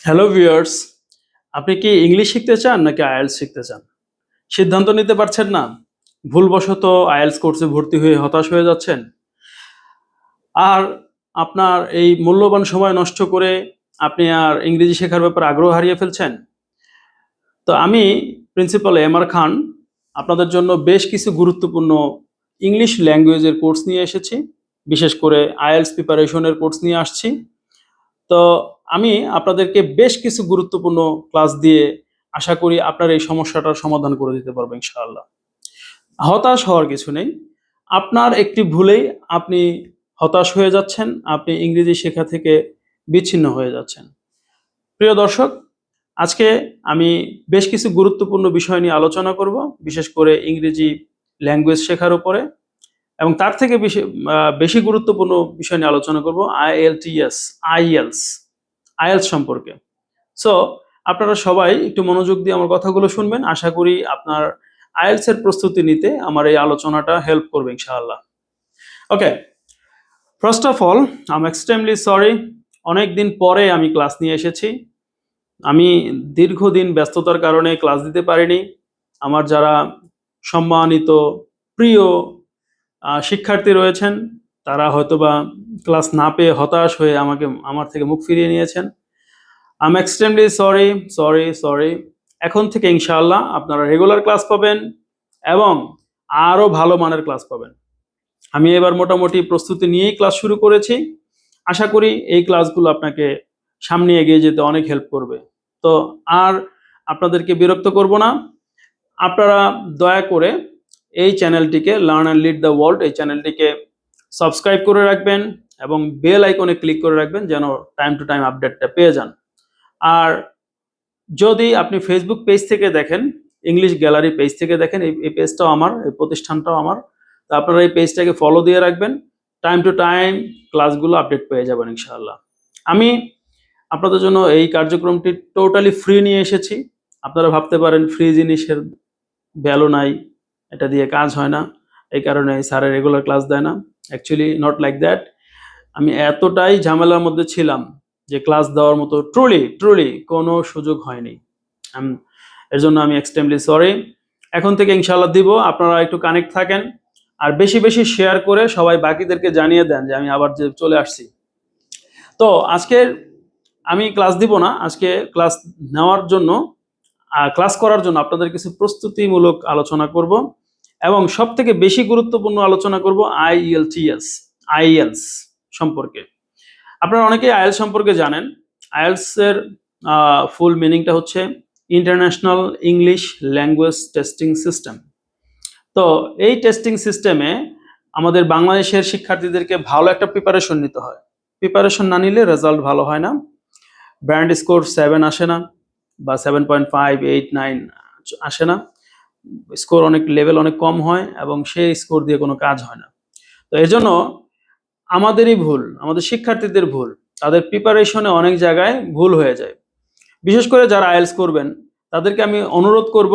Hello viewers, আপনি কি English শিখতে চান নাকি আইএলটিএস শিখতে চান? সিদ্ধান্ত নিতে পারছেন না? ভুলবশত আইএলটিএস কোর্সে ভর্তি হয়ে হতাশ হয়ে যাচ্ছেন? আর আপনার এই মূল্যবান সময় নষ্ট করে আপনি আর ইংরেজি শেখার ব্যাপারে আগ্রহ হারিয়ে ফেলছেন? তো আমি প্রিন্সিপাল এম আর খান আপনাদের জন্য বেশ কিছু গুরুত্বপূর্ণ ইংলিশ ল্যাঙ্গুয়েজের কোর্স নিয়ে এসেছি। বিশেষ করে আইএলটিএস প্রিপারেশনের কোর্স নিয়ে আসছি। তো আমি আপনাদেরকে বেশ কিছু গুরুত্বপূর্ণ ক্লাস দিয়ে আশা করি আপনার এই সমস্যাটার সমাধান করে দিতে পারবো ইনশাআল্লাহ। হতাশ হওয়ার কিছু নেই। আপনার একটি ভুলেই আপনি হতাশ হয়ে যাচ্ছেন, আপনি ইংরেজি শেখা থেকে বিচ্ছিন্ন হয়ে যাচ্ছেন। প্রিয় দর্শক, আজকে আমি বেশ কিছু গুরুত্বপূর্ণ বিষয় নিয়ে আলোচনা করব, বিশেষ করে ইংরেজি ল্যাঙ্গুয়েজ শেখার উপরে, এবং তার থেকে বেশি গুরুত্বপূর্ণ বিষয় নিয়ে আলোচনা করব আইএলটিএস, আইএলস, আইএলস সম্পর্কে। সো আপনারা সবাই একটু মনোযোগ দিয়ে আমার কথাগুলো শুনবেন। আশা করি আপনার আইএলটিএস এর প্রস্তুতি নিতে আমার এই আলোচনাটা হেল্প করবে ইনশাআল্লাহ। Okay, first of all I am extremely sorry. অনেকদিন পরে আমি ক্লাস নিয়ে এসেছি। আমি দীর্ঘদিন ব্যস্ততার কারণে ক্লাস দিতে পারিনি। আমার যারা সম্মানিত প্রিয় শিক্ষার্থী রয়েছেন, তারা হয়তোবা ক্লাস না পেয়ে হতাশ হয়ে আমার থেকে মুখ ফিরিয়ে নিয়েছেন। I am extremely sorry, sorry, sorry. এখন থেকে ইনশাআল্লাহ আপনারা রেগুলার ক্লাস পাবেন এবং আরো ভালো মানের ক্লাস পাবেন। আমি এবার মোটামুটি প্রস্তুতি নিয়েই ক্লাস শুরু করেছি। আশা করি এই ক্লাসগুলো আপনাকে সামনে এগিয়ে যেতে অনেক হেল্প করবে। তো আর আপনাদেরকে বিরক্ত করব না। আপনারা দয়া করে এই চ্যানেলটিকে learn and lead the world, এই চ্যানেলটিকে সাবস্ক্রাইব করে রাখবেন এবং বেল আইকনে ক্লিক করে রাখবেন যেন টাইম টু টাইম আপডেটটা পেয়ে যান। আর যদি আপনি ফেসবুক পেজ থেকে দেখেন, ইংলিশ গ্যালারি পেজ থেকে দেখেন, এই পেজটাও আমার, এই প্রতিষ্ঠানটাও আমার। তো আপনারা এই পেজটাকে ফলো দিয়ে রাখবেন। টাইম টু টাইম ক্লাসগুলো আপডেট পেয়ে যাবেন ইনশাআল্লাহ। আমি আপনাদের জন্য এই কার্যক্রমটি টোটালি ফ্রি নিয়ে এসেছি। আপনারা ভাবতে পারেন ফ্রি জিনিসের ভ্যালু নাই, এটা দিয়ে কাজ হয় না, এই কারণে স্যারের রেগুলার ক্লাস দেয় না। Actually not like that. আমি এতটাই ঝামেলার মধ্যে ছিলাম যে ক্লাস দেওয়ার মতো ট্রুলি ট্রুলি কোনো সুযোগ হয়নি। এর জন্য আমি এক্সট্রিমলি সরি। এখন থেকে ইনশাআল্লাহ দিব। আপনারা একটু কানেক্ট থাকেন আর বেশি বেশি শেয়ার করে সবাই বাকিদেরকে জানিয়ে দেন যে আমি আবার যে চলে আসছি। তো আজকে আমি ক্লাস দিব না। আজকে ক্লাস নেওয়ার জন্য, ক্লাস করার জন্য আপনাদের কিছু প্রস্তুতিমূলক আলোচনা করব এবং সব থেকে বেশি গুরুত্বপূর্ণ আলোচনা করব আইএলটিএস, আইএলস সম্পর্কে। আপনারা অনেকেই আইএলস সম্পর্কে জানেন। আইএলস এর ফুল মিনিংটা হচ্ছে international English language testing system. তো এই টেস্টিং সিস্টেমে আমাদের বাংলাদেশের শিক্ষার্থীদেরকে ভালো একটা প্রিপারেশন নিতে হয়। প্রিপারেশন না নিলে রেজাল্ট ভালো হয় না। ব্র্যান্ড স্কোর 7 আসে না, বা 7.5, 8, 9 আসে না। স্কোর লেভেল অনেক কম হয় এবং সেই স্কোর দিয়ে কোনো কাজ হয় না। তো এর জন্য আমাদেরই ভুল, আমাদের শিক্ষার্থীদের ভুল, তাদের প্রিপারেশনে অনেক জায়গায় ভুল হয়ে যায়। বিশেষ করে যারা আইএলটিএস করবেন তাদেরকে আমি অনুরোধ করব,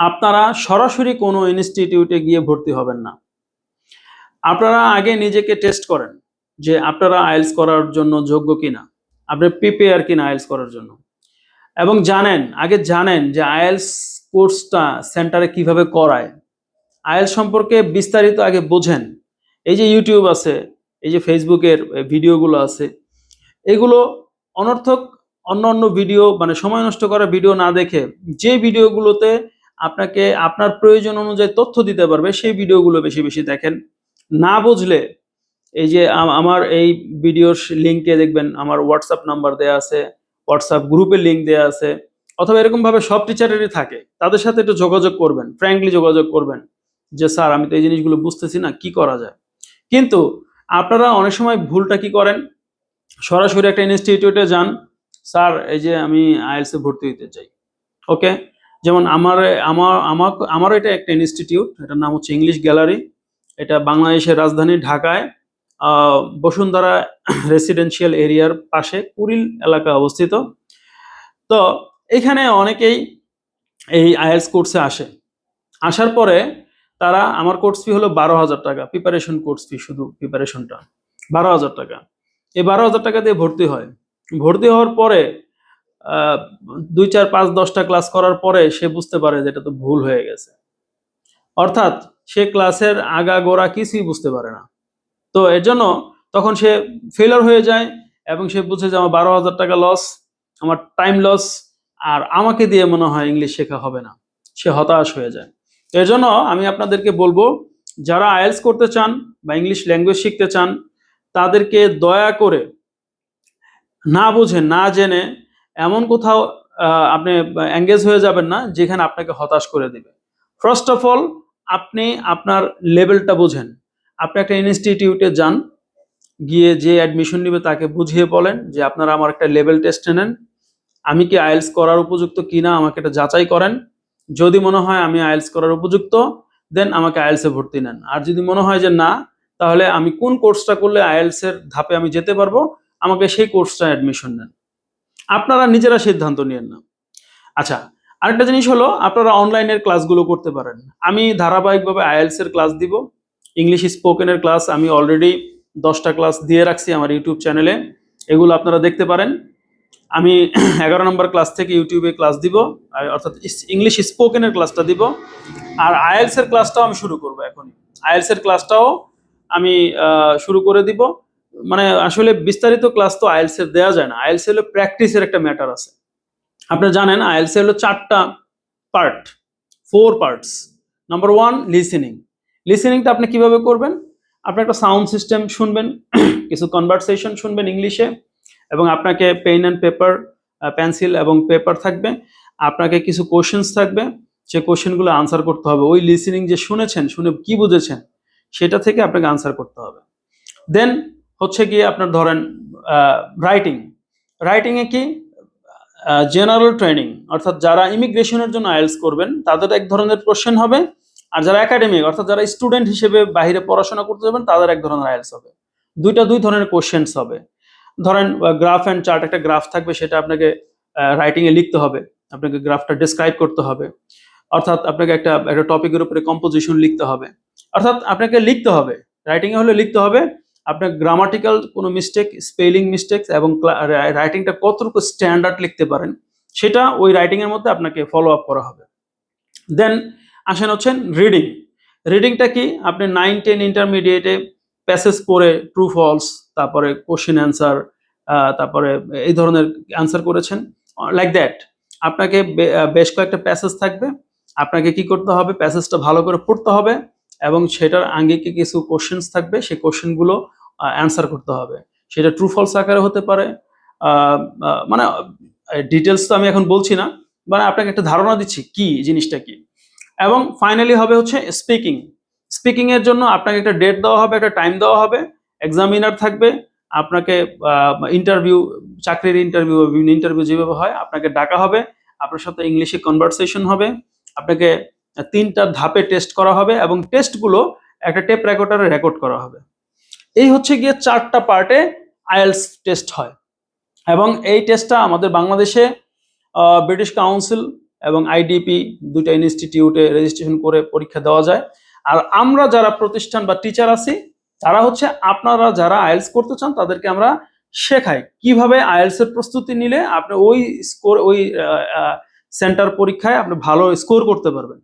আপনারা সরাসরি কোনো ইনস্টিটিউটে গিয়ে ভর্তি হবেন না। আপনারা আগে নিজেকে টেস্ট করেন যে আপনারা আইএলটিএস করার জন্য যোগ্য কিনা, আপনি প্রিপেয়ার কিনা আইএলটিএস করার জন্য, এবং আগে জানেন যে আইএলটিএস কোর্সটা সেন্টারে কিভাবে করায়। আইএলটিএস সম্পর্কে বিস্তারিত আগে বোঝেন। এই যে ইউটিউব আছে, এই যে ফেসবুকের ভিডিওগুলো আছে, এগুলো অনর্থক অন্য ভিডিও, মানে সময় নষ্ট করা ভিডিও না দেখে যে ভিডিওগুলোতে আপনাকে আপনার প্রয়োজন অনুযায়ী তথ্য দিতে পারবে সেই ভিডিওগুলো বেশি বেশি দেখেন। না বুঝলে এই যে আমার এই ভিডিওর লিঙ্কে দেখবেন আমার হোয়াটসঅ্যাপ নাম্বার দেয়া আছে, হোয়াটসঅ্যাপ গ্রুপের লিঙ্ক দেয়া আছে, অথবা এরকম ভাবে সব টিচারেরই থাকে। তাদের সাথে একটু যোগাযোগ করবেন, ফ্র্যাঙ্কলি যোগাযোগ করবেন যে স্যার আমি তো এই জিনিসগুলো বুঝতেছি না, কি করা যায়। কিন্তু আপনারা অনেক সময় ভুলটা কি করেন, সরাসরি একটা ইনস্টিটিউটে যান, স্যার এই যে আমি আইএলটিএস এ ভর্তি হতে চাই। ওকে, যেমন আমারও এটা একটা ইনস্টিটিউট, এটার নাম হচ্ছে ইংলিশ গ্যালারি। এটা বাংলাদেশের রাজধানী ঢাকায় বসুন্ধরা রেসিডেন্সিয়াল এরিয়ার পাশে কুড়িল এলাকা অবস্থিত। তো এখানে অনেকেই এই আইএলটিএস কোর্সে আসে। আসার পরে তারা, আমার কোর্স ফি হলো 12,000 টাকা, প্রিপারেশন কোর্স ফি, শুধু প্রিপারেশনটা 12,000 টাকা। এই 12,000 টাকা দিয়ে ভর্তি হয়। ভর্তি হওয়ার পরে আহ, 2 4 5 10টা ক্লাস করার পরে সে বুঝতে পারে যে এটা তো ভুল হয়ে গেছে, অর্থাৎ সে ক্লাসের আগাগোড়া কিছুই বুঝতে পারে না। তো এর জন্য তখন সে ফেলার হয়ে যায় এবং সে বুঝে যে আমার 12,000 টাকা লস, আমার টাইম লস, আর আমাকে দিয়ে মনে হয় ইংলিশ শেখা হবে না, সে হতাশ হয়ে যায়। এর জন্য আমি আপনাদেরকে বলবো, যারা আইএলটিএস করতে চান বা ইংলিশ ল্যাঙ্গুয়েজ শিখতে চান, তাদেরকে দয়া করে না বুঝে না জেনে এমন কোথাও আপনি এঙ্গেজ হয়ে যাবেন না যেখানে আপনাকে হতাশ করে দিবে। ফার্স্ট অফ অল, আপনি আপনার লেভেলটা বুঝেন। আপনি একটা ইনস্টিটিউটে যান, গিয়ে যে অ্যাডমিশন নিবে তাকে বুঝিয়ে বলেন যে আপনারা আমার একটা লেভেল টেস্টে নেন, আমি কি আইএলটিএস করার উপযুক্ত কিনা আমাকে এটা যাচাই করেন। যদি মনে হয় আমি আইএলটিএস করার উপযুক্ত, দেন আমাকে আইএলটিএস এ ভর্তি নেন। আর যদি মনে হয় যে না, তাহলে আমি কোন কোর্সটা করলে আইএলটিএস এর ধাপে আমি যেতে পারবো, আমাকে সেই কোর্সটা অ্যাডমিশন নেন। আপনারা নিজেরা সিদ্ধান্ত নিয়েন না। আচ্ছা, আরেকটা জিনিস হলো, আপনারা অনলাইনের ক্লাসগুলো করতে পারেন। আমি ধারাবাহিকভাবে আইএলটিএস এর ক্লাস দিব, ইংলিশ স্পোকেনের ক্লাস আমি অলরেডি 10টা ক্লাস দিয়ে রাখছি আমার ইউটিউব চ্যানেলে, এগুলো আপনারা দেখতে পারেন। আমি 11 নম্বর ক্লাস থেকে ইউটিউবে ক্লাস দিব, অর্থাৎ ইংলিশ স্পোকেনের ক্লাসটা দিব। আর আইএলটিএস এর ক্লাসটাও আমি শুরু করব এখনই। আইএলটিএস এর ক্লাসটাও আমি শুরু করে দিব। মানে আসলে বিস্তারিত ক্লাস তো আইএলটিএস এর দেওয়া যায় না, আইএলটিএস হলো প্র্যাকটিসের একটা ম্যাটার আছে। আপনারা জানেন আইএলটিএস হলো 4টা পার্ট, 4 পার্টস। Number 1, listening. লিসেনিংটা আপনি কিভাবে করবেন? আপনি একটা সাউন্ড সিস্টেম শুনবেন, কিছু কনভারসেশন শুনবেন ইংলিশে, এবং আপনাকে পেন অ্যান্ড পেপার, পেন্সিল এবং পেপার থাকবে, আপনাকে কিছু কোশ্চেন্স থাকবে, সে কোশ্চেনগুলো আনসার করতে হবে। ওই লিসেনিং যে শুনেছেন, শুনে কি বুঝেছেন সেটা থেকে আপনাকে আনসার করতে হবে। দেন হচ্ছে গিয়ে আপনার ধরেন রাইটিং। রাইটিংয়ে কি? জেনারেল ট্রেনিং, অর্থাৎ যারা ইমিগ্রেশনের জন্য আইএলটিএস করবেন তাদের এক ধরনের কোশ্চেন হবে, আর যারা একাডেমিক অর্থাৎ যারা স্টুডেন্ট হিসেবে বাইরে পড়াশোনা করতে যাবেন তাদের এক ধরনের আইএলটিএস হবে। দুই ধরনের কোশ্চেন্স হবে। ধরেন গ্রাফ অ্যান্ড চার্ট, একটা গ্রাফ থাকবে, সেটা আপনাকে রাইটিং এ লিখতে হবে, আপনাকে গ্রাফটা ডেসক্রাইব করতে হবে, অর্থাৎ আপনাকে একটা একটা টপিকের উপরে কম্পোজিশন লিখতে হবে, অর্থাৎ আপনাকে লিখতে হবে। রাইটিং এ হলে লিখতে হবে আপনার গ্রামাটিক্যাল কোনো মিস্টেক, স্পেলিং মিস্টেক, এবং রাইটিংটা কতটুকু স্ট্যান্ডার্ড লিখতে পারেন সেটা ওই রাইটিং এর মধ্যে আপনাকে ফলো আপ করা হবে। দেন আসেন হচ্ছেন রিডিং। রিডিংটা কি? আপনি 9 10 ইন্টারমিডিয়েটে প্যাসেজ পড়ে ট্রু ফলস, তারপরে কোশ্চেন অ্যান্সার, তারপরে এই ধরনের অ্যান্সার করেছেন, লাইক দ্যাট। আপনাকে বেশ কয়েকটা প্যাসেজ থাকবে, আপনাকে কি করতে হবে? প্যাসেজটা ভালো করে পড়তে হবে এবং সেটার আঙ্গিকে কিছু কোশ্চেন্স থাকবে, সেই কোশ্চেনগুলো অ্যান্সার করতে হবে। সেটা ট্রু ফলস আকারে হতে পারে, মানে ডিটেলস তো আমি এখন বলছি না, মানে আপনাকে একটা ধারণা দিচ্ছি কি জিনিসটা কি। এবং ফাইনালি হবে হচ্ছে স্পিকিং। স্পিকিং এর জন্য আপনাকে একটা ডেট দেওয়া হবে, একটা টাইম দেওয়া হবে, এক্সামিনার থাকবে, আপনাকে ইন্টারভিউ, চাকরির ইন্টারভিউ, বিভিন্ন ইন্টারভিউ যেভাবে হয় আপনাকে ডাকা হবে, আপনার সাথে ইংলিশে কনভারসেশন হবে, আপনাকে 3টা ধাপে টেস্ট করা হবে এবং টেস্টগুলো একটা টেপ রেকর্ডারে রেকর্ড করা হবে। এই হচ্ছে গিয়ে 4টা পার্টে আইএলটিএস টেস্ট হয়। এবং এই টেস্টটা আমাদের বাংলাদেশে ব্রিটিশ কাউন্সিল এবং আইডিপি, 2টা ইনস্টিটিউটে রেজিস্ট্রেশন করে পরীক্ষা দেওয়া যায়। আর আমরা যারা প্রতিষ্ঠান বা টিচার আছি, তারা হচ্ছে আপনারা যারা আইএলটিএস করতে চান তাদেরকে আমরা শেখাই কিভাবে আইএলটিএস এর প্রস্তুতি নিলে আপনি ওই স্কোর, ওই সেন্টার পরীক্ষায় আপনি ভালো স্কোর করতে পারবেন।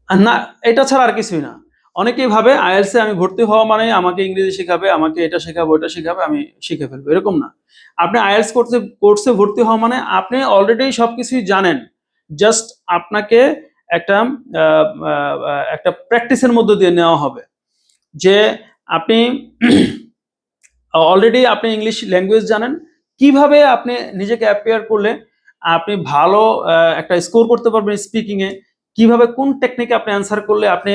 না, এটা ছাড়া আর কিছুই না। অনেকেই ভাবে আইএলটিএস এ আমি ভর্তি হওয়া মানে আমাকে ইংরেজি শেখাবে, আমাকে এটা শেখাবে, ওটা শেখাবে, আমি শিখে ফেলবো, এরকম না। আপনি আইএলটিএস কোর্সে ভর্তি হওয়া মানে আপনি অলরেডি সবকিছুই জানেন, জাস্ট আপনাকে একটা একটা প্র্যাকটিসের মধ্যে দিয়ে নেওয়া হবে, যে আপনি অলরেডি আপনি ইংলিশ ল্যাঙ্গুয়েজ জানেন, কিভাবে আপনি নিজেকে অ্যাপিয়ার করলে আপনি ভালো একটা স্কোর করতে পারবেন স্পিকিং এ, কিভাবে কোন টেকনিকে আপনি অ্যান্সার করলে আপনি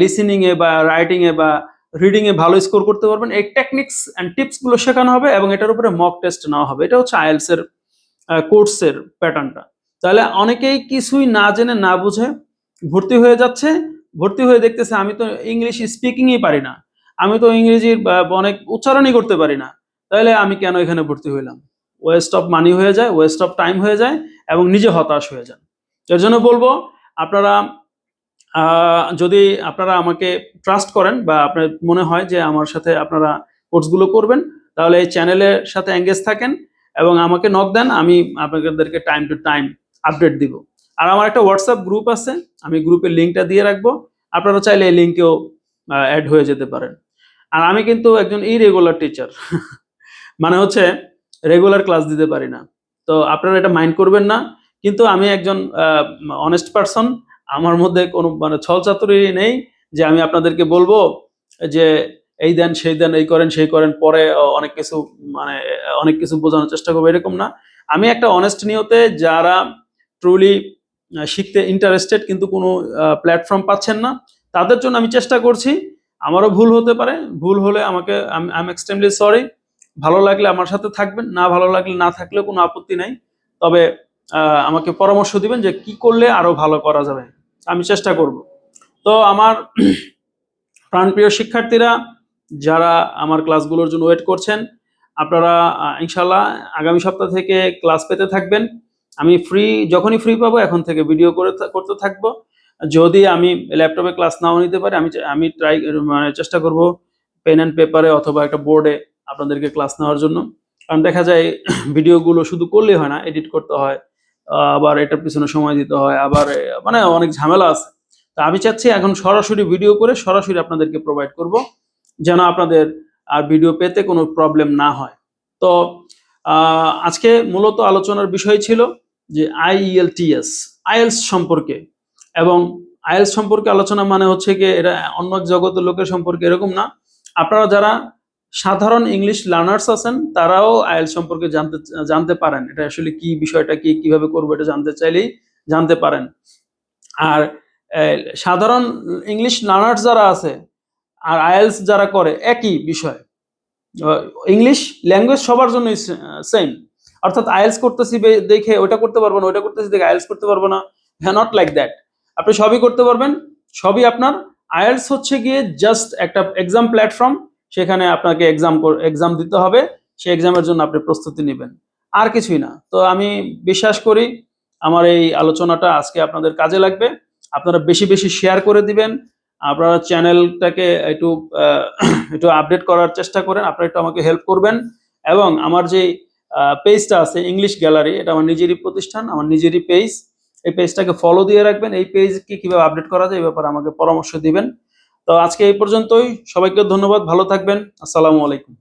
লিসেনিং এ বা রাইটিং এ বা রিডিং এ ভালো স্কোর করতে পারবেন, এই টেকনিক্স অ্যান্ড টিপস গুলো শেখানো হবে এবং এটার উপরে মক টেস্ট নেওয়া হবে। এটা হচ্ছে আইএলটিএস এর কোর্সের প্যাটার্নটা। তাহলে অনেকেই কিছুই না জেনে না বুঝে ভর্তি হয়ে যাচ্ছে, ভর্তি হয়ে দেখতেছে আমি তো ইংলিশ স্পিকিংই পারি না, আমি তো ইংরেজির অনেক উচ্চারণই করতে পারি না, তাহলে আমি কেন এখানে ভর্তি হইলাম? ওয়েস্ট অফ মানি হয়ে যায়, ওয়েস্ট অফ টাইম হয়ে যায় এবং নিজে হতাশ হয়ে যান। এর জন্য বলবো, আপনারা যদি আপনারা আমাকে ট্রাস্ট করেন বা আপনার মনে হয় যে আমার সাথে আপনারা কোর্সগুলো করবেন, তাহলে এই চ্যানেলের সাথে এঙ্গেজ থাকেন এবং আমাকে নক দেন, আমি আপনাদেরকে টাইম টু টাইম আপডেট দিব। আর আমার একটা হোয়াটসঅ্যাপ গ্রুপ আছে, আমি গ্রুপের লিঙ্কটা দিয়ে রাখবো, আপনারা চাইলে এই লিঙ্কেও অ্যাড হয়ে যেতে পারেন। আর আমি কিন্তু একজন ইরেগুলার টিচার, মানে হচ্ছে রেগুলার ক্লাস দিতে পারি না, তো আপনারা এটা মাইন্ড করবেন না। কিন্তু আমি একজন অনেস্ট পারসন, আমার মধ্যে কোনো মানে ছল চাতুরি নেই যে আমি আপনাদেরকে বলবো যে এই দেন সেই দেন, এই করেন সেই করেন, পরে অনেক কিছু মানে অনেক কিছু বোঝানোর চেষ্টা করবো, এরকম না। আমি একটা অনেস্ট নিয়তে যারা ট্রুলি শিখতে ইন্টারেস্টেড কিন্তু কোনো প্ল্যাটফর্ম পাচ্ছেন না, তাদের জন্য আমি চেষ্টা করছি। আমারও ভুল হতে পারে, ভুল হলে আমাকে আই এম এক্সট্রিমলি সরি। ভালো লাগলে আমার সাথে থাকবেন, না ভালো লাগলে না থাকলেও কোনো আপত্তি নাই। তবে আমাকে পরামর্শ দিবেন যে কি করলে আরো ভালো করা যাবে, আমি চেষ্টা করব। তো আমার প্রাণপ্রিয় শিক্ষার্থীরা, যারা আমার ক্লাসগুলোর জন্য ওয়েট করছেন, আপনারা ইনশাল্লাহ আগামী সপ্তাহ থেকে ক্লাস পেতে থাকবেন। আমি যখনই ফ্রি পাবো এখন থেকে ভিডিও করতে থাকবো। যদি আমি ল্যাপটপে ক্লাস নাও নিতে পারি, আমি মানে চেষ্টা করব পেন অ্যান্ড পেপারে অথবা একটা বোর্ডে আপনাদেরকে ক্লাস নেওয়ার জন্য। কারণ দেখা যায় ভিডিওগুলো শুধু করলেই হয় না, এডিট করতে হয়, আবার এটার পিছনে সময় দিতে হয়, আবার মানে অনেক ঝামেলা আছে। তা আমি চাচ্ছি এখন সরাসরি ভিডিও করে সরাসরি আপনাদেরকে প্রোভাইড করব, যেন আপনাদের আর ভিডিও পেতে কোনো প্রবলেম না হয়। তো আজকে মূলত আলোচনার বিষয় ছিল যে আইএলস সম্পর্কে। এবং আইএলস সম্পর্কে আলোচনা মানে হচ্ছে কি, এটা অন্য জগতের লোকের সম্পর্কে এরকম না। আপনারা যারা সাধারণ ইংলিশ লার্নার্স আছেন তারাও আইএলস সম্পর্কে জানতে পারেন, এটা আসলে কি, বিষয়টা কি, কিভাবে করবো, এটা জানতে চাইলেই জানতে পারেন। আর সাধারণ ইংলিশ লার্নার্স যারা আছে আর আইএলস যারা করে একই বিষয়, ইংলিশ ল্যাঙ্গুয়েজ সবার জন্য সেম। অর্থাৎ আইএলস করতেছি দেখে ওটা করতে পারবো না, ওটা করতেছি দেখে আইএলস করতে পারবো না, হ্যাঁ, নট লাইক দ্যাট। আপনি সবই করতে পারবেন, সবই আপনার। আইএলস হচ্ছে গিয়ে জাস্ট একটা এক্সাম প্ল্যাটফর্ম, সেখানে আপনাকে এক্সাম দিতে হবে, সেই এক্সামের জন্য আপনি প্রস্তুতি নেবেন, আর কিছুই না। তো আমি বিশ্বাস করি আমার এই আলোচনাটা আজকে আপনাদের কাজে লাগবে। আপনারা বেশি বেশি শেয়ার করে দিবেন, আপনারা চ্যানেলটাকে একটু একটু আপডেট করার চেষ্টা করেন, আপনারা একটু আমাকে হেল্প করবেন। এবং আমার যে পেজটা আছে ইংলিশ গ্যালারি, এটা আমার নিজেরই প্রতিষ্ঠান, আমার নিজেরই পেজ, এই পেজটাকে ফলো দিয়ে রাখবেন। এই পেজকে কিভাবে আপডেট করা যায় এই ব্যাপারে আমাকে পরামর্শ দিবেন। তো আজকে এই পর্যন্তই, সবাইকে ধন্যবাদ, ভালো থাকবেন, আসসালামু আলাইকুম।